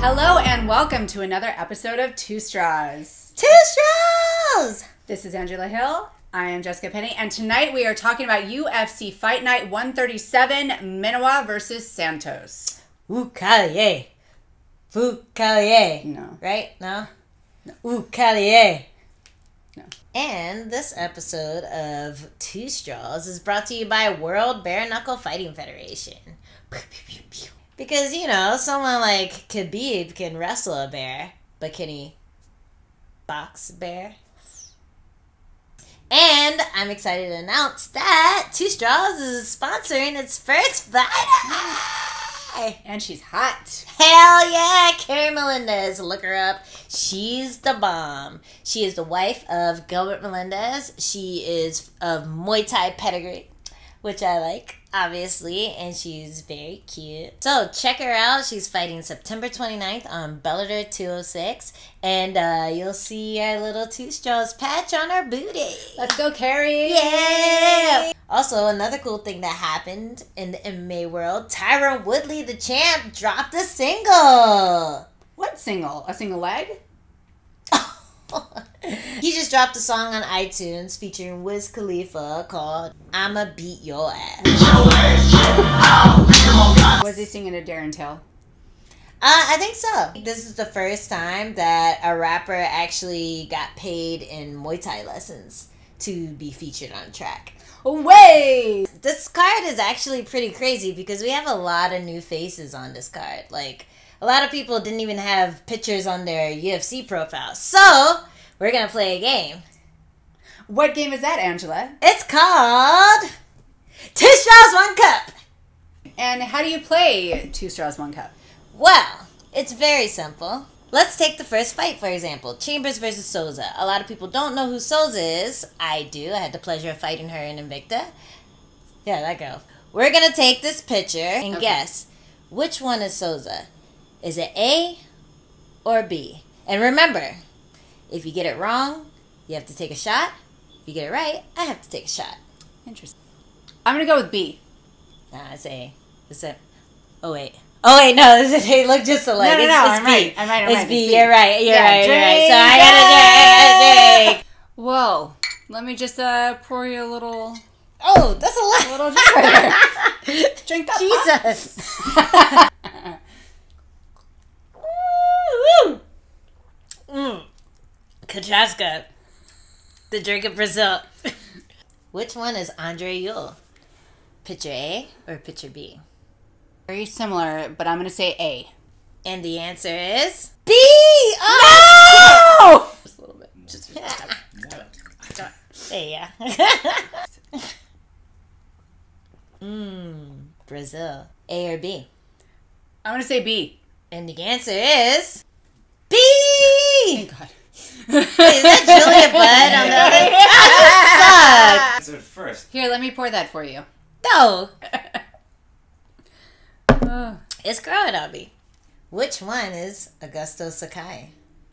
Hello and welcome to another episode of Two Straws. Two Straws! This is Angela Hill. I am Jessica Penne, and tonight we are talking about UFC Fight Night 137, Manawa versus Santos. Calier. Calier. No. Right? No? No. Calier. No. And this episode of Two Straws is brought to you by World Bare Knuckle Fighting Federation. Because, you know, someone like Khabib can wrestle a bear, but can he box a bear? And I'm excited to announce that Two Straws is sponsoring its first fight. And she's hot. Hell yeah, Carrie Melendez. Look her up. She's the bomb. She is the wife of Gilbert Melendez. She is of Muay Thai pedigree, which I like, obviously, and she's very cute. So check her out. She's fighting September 29th on Bellator 206, and you'll see our little Two Straws patch on her booty. Let's go, Carrie. Yeah! Also, another cool thing that happened in the MMA world, Tyron Woodley, the champ, dropped a single. What single? A single leg? He just dropped a song on iTunes featuring Wiz Khalifa called I'ma Beat Your Ass. Was he singing to Darren Till? I think so. This is the first time that a rapper actually got paid in Muay Thai lessons to be featured on track. Wait! This card is actually pretty crazy because we have a lot of new faces on this card. Like, a lot of people didn't even have pictures on their UFC profiles. So, we're going to play a game. What game is that, Angela? It's called Two Straws, One Cup. And how do you play Two Straws, One Cup? Well, it's very simple. Let's take the first fight, for example. Chambers versus Souza. A lot of people don't know who Souza is. I do. I had the pleasure of fighting her in Invicta. Yeah, that girl. We're going to take this picture and guess which one is Souza. Is it A or B? And remember, if you get it wrong, you have to take a shot. If you get it right, I have to take a shot. Interesting. I'm going to go with B. Nah, it's A. It's A. Oh, wait. Oh, wait, no, this is A. Look just alike. No, it's I'm B. right. I'm right. It's B. You're right. You're right. Drink. So I got to drink. Whoa. Let me just pour you a little... Oh, that's a lot. A little drink right there. Drink that. Jesus. Woo! Cachaça. The drink of Brazil. Which one is Andre Yule? Picture A or picture B? Very similar, but I'm going to say A. And the answer is B! Oh, no! Just a little bit. Just there you Brazil. A or B? I'm going to say B. And the answer is B! Thank God. Wait, is that Jillian Budd on the other? Answer first. Here, let me pour that for you. No. It's growing on me. Which one is Augusto Sakai?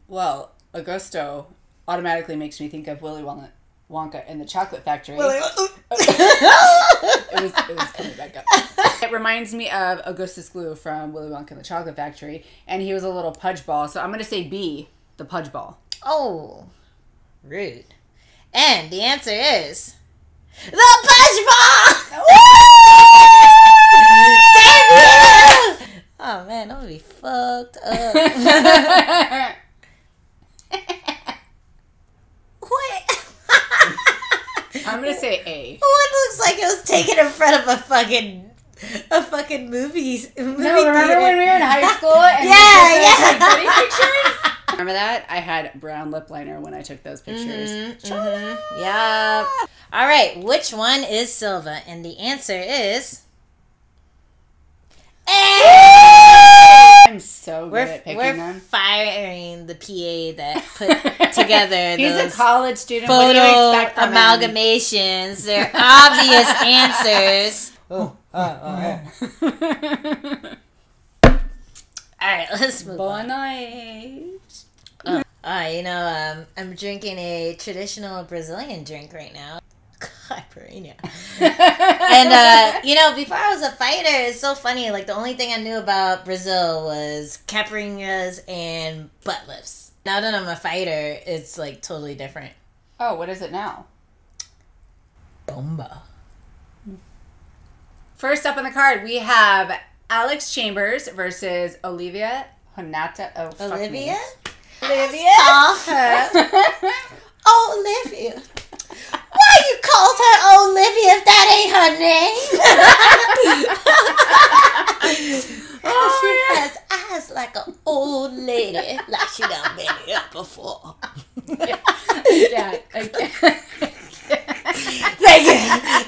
Well, Augusto automatically makes me think of Willy Wonka and the Chocolate Factory. It was coming back up. It reminds me of Augustus Gloop from Willy Wonka and the Chocolate Factory, and he was a little pudge ball, so I'm going to say B, the pudge ball. Oh, rude. And the answer is the pudge ball! Damn you! Oh man, I'm gonna be fucked up. What? I'm going to say A. What looks like it was taken in front of a fucking movie No, remember theater. when we were in high school and Yeah. buddy pictures? Remember that? I had brown lip liner when I took those pictures. Yep. All right, which one is Silva? And the answer is A! I'm so good at picking We're them. firing the PA that put together He's those a college student. What do you photo expect from him? amalgamations. They're obvious answers. Oh, All right, let's move Boa on. noite. I'm drinking a traditional Brazilian drink right now. God, caipirinha. And, you know, before I was a fighter, it's so funny. Like, the only thing I knew about Brazil was caipirinhas and butt lifts. Now that I'm a fighter, it's, like, totally different. Oh, what is it now? Bomba. First up on the card, we have Alex Chambers versus Olivia Renato. Oh, fuck Olivia? me. Olivia? Call her Olivia. Why you called her Olivia if that ain't her name? She has eyes like an old lady, like she done been here before. Yeah.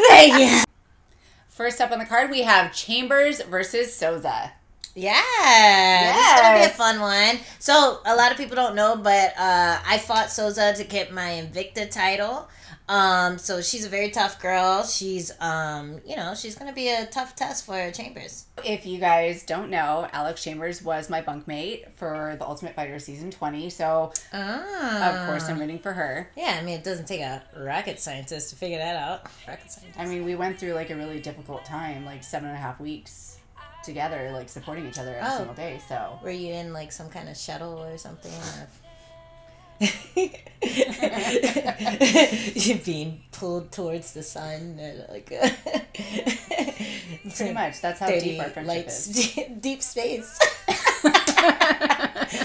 Thank you. First up on the card, we have Chambers versus Souza. Yeah, this is going to be a fun one. So, a lot of people don't know, but I fought Souza to get my Invicta title. So she's a very tough girl. She's, you know, she's going to be a tough test for Chambers. If you guys don't know, Alex Chambers was my bunkmate for the Ultimate Fighter Season 20, so of course I'm rooting for her. Yeah, I mean, it doesn't take a rocket scientist to figure that out. I mean, we went through like a really difficult time, like 7.5 weeks together, like supporting each other every single day, so. Were you in like some kind of shuttle or something? You're being pulled towards the sun, like pretty much. That's how deep our friendship is. Deep space.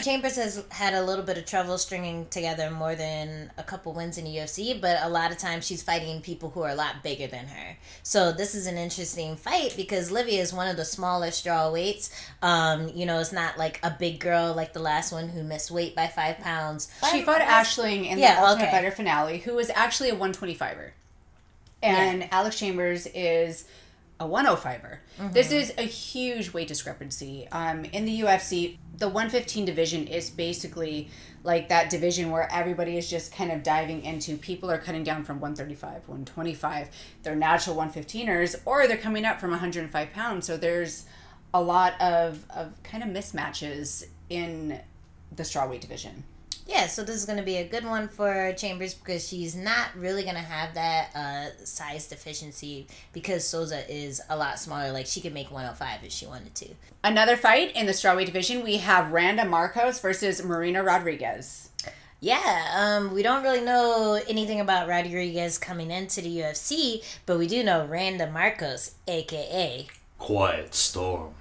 Chambers has had a little bit of trouble stringing together more than a couple wins in the UFC, but a lot of times she's fighting people who are a lot bigger than her. So this is an interesting fight because Livia is one of the smaller straw weights. You know, it's not like a big girl like the last one who missed weight by 5 pounds. She fought Ashling in the Ultimate Fighter finale, who was actually a 125er. And Alex Chambers is a 105er. This is a huge weight discrepancy. In the UFC, the 115 division is basically like that division where everybody is just kind of diving into. People are cutting down from 135, 125. They're natural 115ers, or they're coming up from 105 pounds. So there's a lot of kind of mismatches in the strawweight division. Yeah, so this is going to be a good one for Chambers because she's not really going to have that size deficiency because Souza is a lot smaller. Like, she could make 105 if she wanted to. Another fight in the strawweight division, we have Randa Marcos versus Marina Rodriguez. Yeah, we don't really know anything about Rodriguez coming into the UFC, but we do know Randa Marcos, a.k.a. Quiet Storm.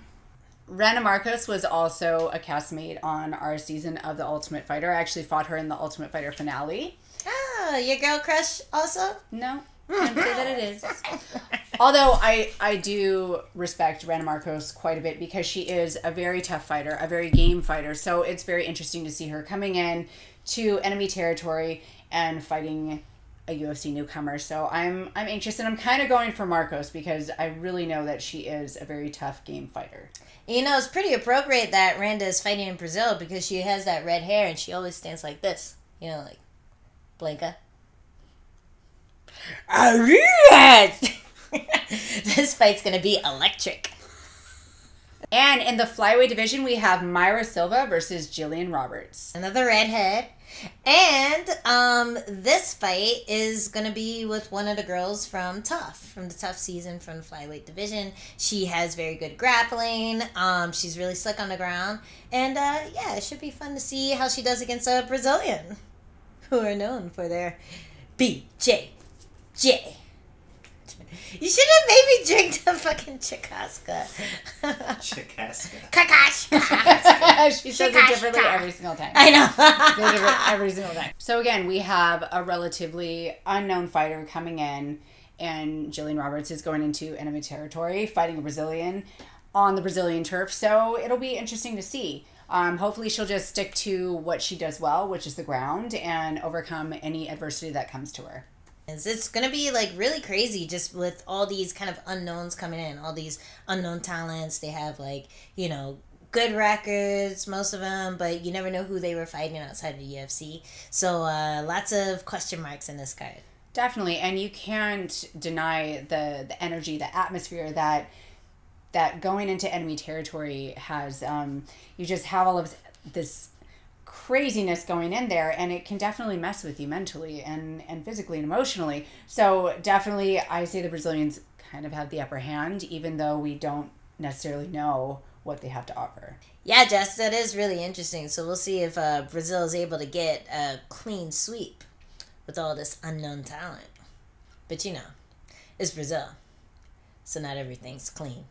Rena Marcos was also a castmate on our season of The Ultimate Fighter. I actually fought her in the Ultimate Fighter finale. Oh, your girl crush also? No, can't say that it is. Although I do respect Rena Marcos quite a bit because she is a very tough fighter, a very game fighter. So it's very interesting to see her coming in to enemy territory and fighting a UFC newcomer. So I'm anxious, and I'm kind of going for Marcos because I really know that she is a very tough game fighter. You know, it's pretty appropriate that Randa is fighting in Brazil because she has that red hair and she always stands like this. You know, like Blanca. This fight's going to be electric. And in the flyweight division, we have Mayra Silva versus Jillian Roberts. Another redhead. And this fight is going to be with one of the girls from the Tough season from the flyweight division. She has very good grappling. She's really slick on the ground. And, yeah, it should be fun to see how she does against a Brazilian, who are known for their BJJ. You should have made me drink the fucking Cachaça. Cachaça. She says it differently every single time. I know. Every single time. So again, we have a relatively unknown fighter coming in, and Jillian Roberts is going into enemy territory, fighting a Brazilian on the Brazilian turf. So it'll be interesting to see. Hopefully she'll just stick to what she does well, which is the ground, and overcome any adversity that comes to her. It's going to be like really crazy just with all these kind of unknowns coming in, all these unknown talents. They have like, you know, good records, most of them, but you never know who they were fighting outside of the UFC. So lots of question marks in this card. Definitely, and you can't deny the energy, the atmosphere that going into enemy territory has. You just have all of this craziness going in there, and it can definitely mess with you mentally and physically and emotionally. So definitely I say the Brazilians kind of have the upper hand, even though we don't necessarily know what they have to offer. Yeah, Jess, that is really interesting. So we'll see if Brazil is able to get a clean sweep with all this unknown talent. But you know, it's Brazil, so not everything's clean.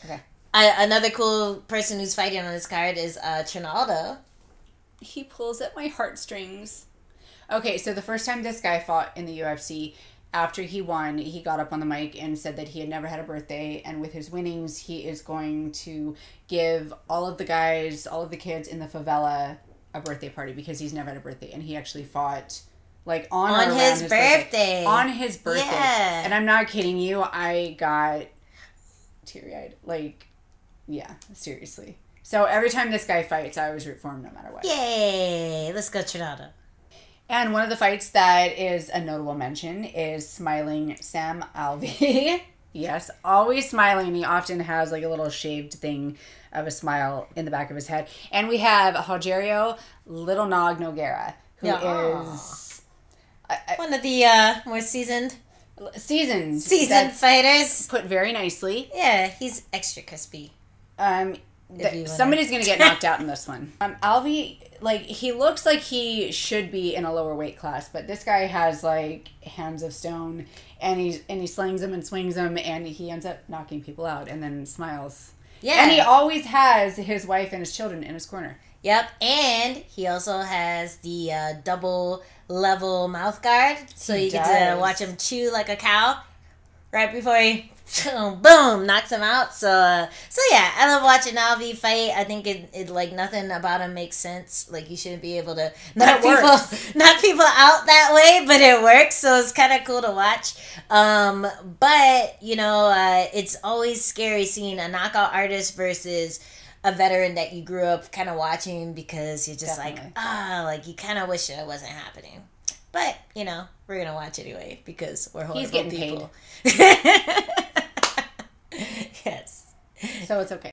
Okay. Another cool person who's fighting on this card is Ronaldo. He pulls at my heartstrings. Okay, so the first time this guy fought in the UFC, after he won, he got up on the mic and said that he had never had a birthday, and with his winnings, he is going to give all of the guys, all of the kids in the favela a birthday party because he's never had a birthday, and he actually fought like on his birthday. On his birthday. Yeah. And I'm not kidding you, I got teary-eyed. Like, yeah, seriously. So every time this guy fights, I always root for him no matter what. Yay! Let's go, Ronaldo. And one of the fights that is a notable mention is smiling Sam Alvey. Yes, always smiling. He often has like a little shaved thing of a smile in the back of his head. And we have Rogerio Little Nog Nogueira, who is one of the more seasoned fighters. Put very nicely. Yeah, he's extra crispy. Somebody's going to get knocked out in this one. Alvey, like, he looks like he should be in a lower weight class, but this guy has, like, hands of stone, and he slings them and swings them, and he ends up knocking people out and then smiles. Yeah. And he always has his wife and his children in his corner. Yep, and he also has the double level mouth guard, so you get to watch him chew like a cow right before he boom knocks him out. So yeah, I love watching Alvey fight. I think it like nothing about him makes sense. Like you shouldn't be able to knock people out that way, but it works. So it's kind of cool to watch. But you know, it's always scary seeing a knockout artist versus a veteran that you grew up kind of watching, because you're just like you kind of wish it wasn't happening. But, you know, we're going to watch anyway because we're horrible people. He's getting paid. Yes. So it's okay.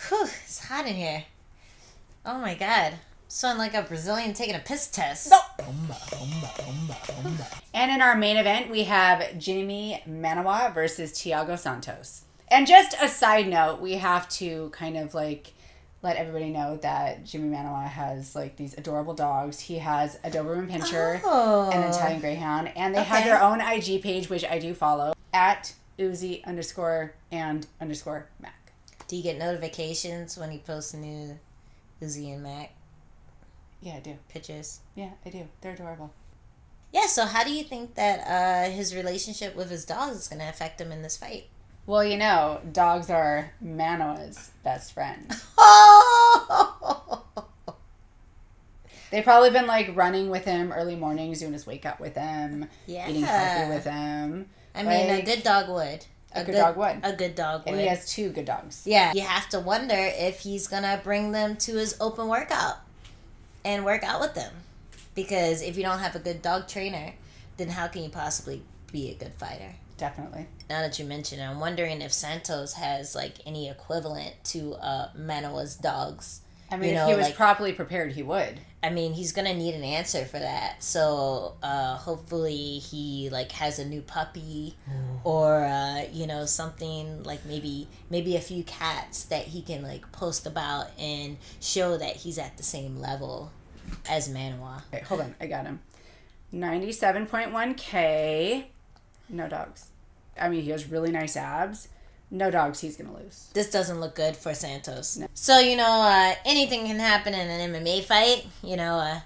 Whew, it's hot in here. Oh my God. Sound like a Brazilian taking a piss test. No. And in our main event, we have Jimmy Manawa versus Thiago Santos. And just a side note, we have to kind of like let everybody know that Jimmy Manawa has like these adorable dogs. He has a Doberman Pinscher and an Italian Greyhound, and they have their own IG page, which I do follow, at Uzi_and_Mac. Do you get notifications when he posts new Uzi and Mac? Yeah, I do. Pictures? Yeah, I do. They're adorable. Yeah, so how do you think that his relationship with his dogs is going to affect him in this fight? Well, you know, dogs are Manawa's best friend. They've probably been, like, running with him early mornings, doing his wake-up with him, eating coffee with him. I mean, a good dog would. A good dog would. A good dog would. And he has 2 good dogs. Yeah. You have to wonder if he's going to bring them to his open workout and work out with them. Because if you don't have a good dog trainer, then how can you possibly be a good fighter? Definitely. Now that you mention it, I'm wondering if Santos has like any equivalent to Manawa's dogs. I mean, if he was properly prepared, he would. I mean, he's gonna need an answer for that. So hopefully he like has a new puppy, or you know, something like maybe a few cats that he can like post about and show that he's at the same level as Manawa. Okay, hold on, I got him. 97.1K. No dogs. I mean, he has really nice abs. No dogs, he's going to lose. This doesn't look good for Santos. No. So, you know, anything can happen in an MMA fight. You know,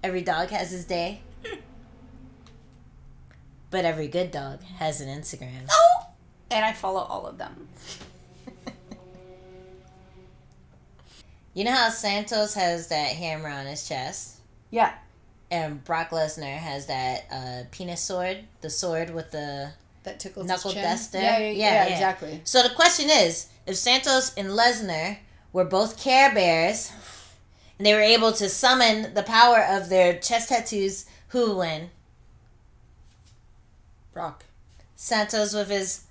every dog has his day. But every good dog has an Instagram. Oh! And I follow all of them. You know how Santos has that hammer on his chest? Yeah. And Brock Lesnar has that penis sword, the sword with the that tickles knuckle his chin. duster. Yeah, exactly. So the question is, if Santos and Lesnar were both Care Bears, and they were able to summon the power of their chest tattoos, who would win? Brock. Santos with his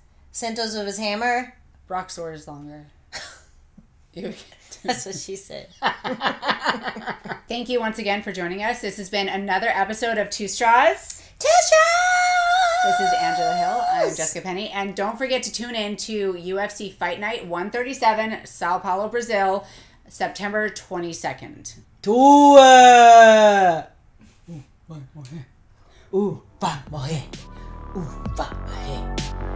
hammer. Brock's sword is longer. That's what she said. Thank you once again for joining us. This has been another episode of Two Straws. Two Straws! This is Angela Hill. I'm Jessica Penne. And don't forget to tune in to UFC Fight Night 137, Sao Paulo, Brazil, September 22nd. Tua! Vai morrer. Vai morrer. Vai morrer.